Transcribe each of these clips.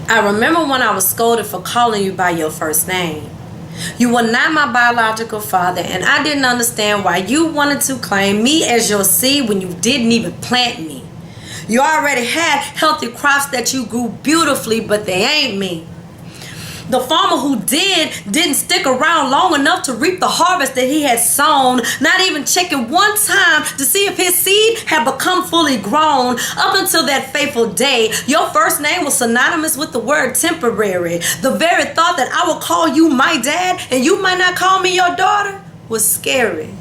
I remember when I was scolded for calling you by your first name. You were not my biological father, and I didn't understand why you wanted to claim me as your seed when you didn't even plant me. You already had healthy crops that you grew beautifully, but they ain't me. The farmer who didn't stick around long enough to reap the harvest that he had sown, not even checking one time to see if his seed had become fully grown. Up until that fateful day, your first name was synonymous with the word temporary. The very thought that I would call you my dad and you might not call me your daughter was scary.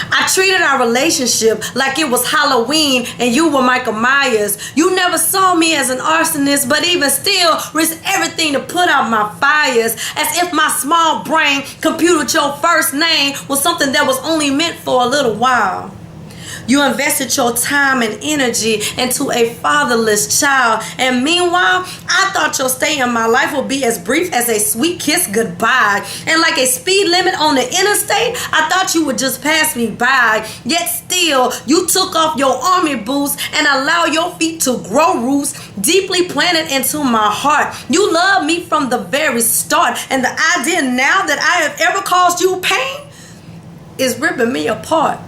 I treated our relationship like it was Halloween and you were Michael Myers. You never saw me as an arsonist, but even still risked everything to put out my fires, as if my small brain computed your first name was something that was only meant for a little while. You invested your time and energy into a fatherless child, and meanwhile, I thought your stay in my life would be as brief as a sweet kiss goodbye. And like a speed limit on the interstate, I thought you would just pass me by. Yet still, you took off your army boots and allowed your feet to grow roots deeply planted into my heart. You loved me from the very start, and the idea now that I have ever caused you pain is ripping me apart.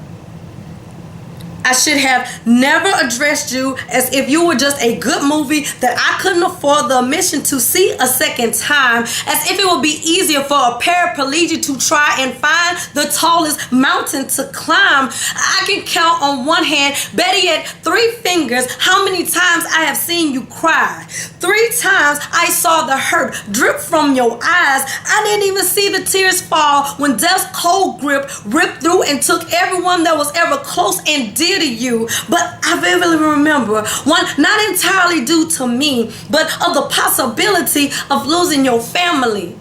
I should have never addressed you as if you were just a good movie that I couldn't afford the admission to see a second time, as if it would be easier for a paraplegic to try and find the tallest mountain to climb. I can count on one hand, better yet 3 fingers, how many times I have seen you cry. 3 times I saw the hurt drip from your eyes. I didn't even see the tears fall when death's cold grip ripped through and took everyone that was ever close and dear to you. But I vividly remember one not entirely due to me, but of the possibility of losing your family.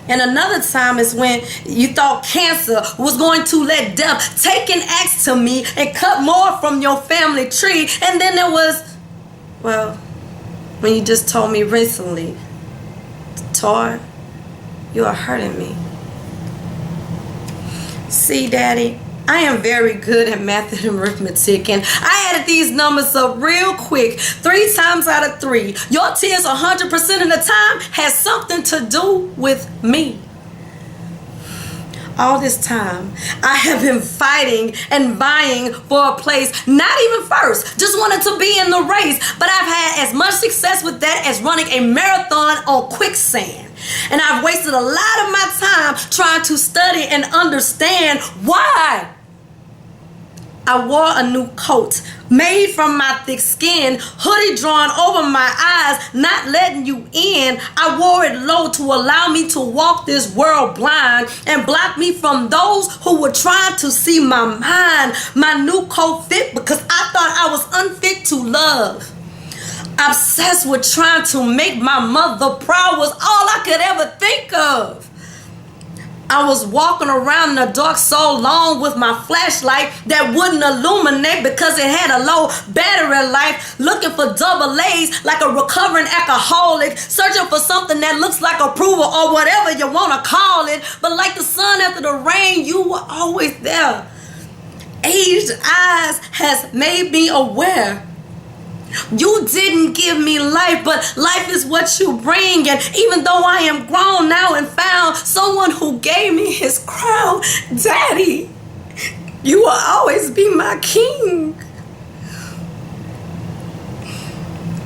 And another time is when you thought cancer was going to let death take an axe to me and cut more from your family tree. And then there was, well, when you just told me recently, Toi, you are hurting me. See, Daddy, I am very good at math and arithmetic, and I added these numbers up real quick. 3 times out of 3, your tears 100% of the time has something to do with me. All this time, I have been fighting and vying for a place, not even first, just wanted to be in the race, but I've had as much success with that as running a marathon on quicksand. And I've wasted a lot of my time trying to study and understand why. I wore a new coat made from my thick skin, hoodie drawn over my eyes, not letting you in. I wore it low to allow me to walk this world blind and block me from those who were trying to see my mind. My new coat fit because I thought I was unfit to love. Obsessed with trying to make my mother proud was all I could ever think of. I was walking around in the dark so long with my flashlight that wouldn't illuminate because it had a low battery life, looking for double A's like a recovering alcoholic, searching for something that looks like approval or whatever you want to call it. But like the sun after the rain, you were always there. Aged eyes has made me aware. You didn't give me life, but life is what you bring. And even though I am grown now and found someone who gave me his crown, Daddy, you will always be my king.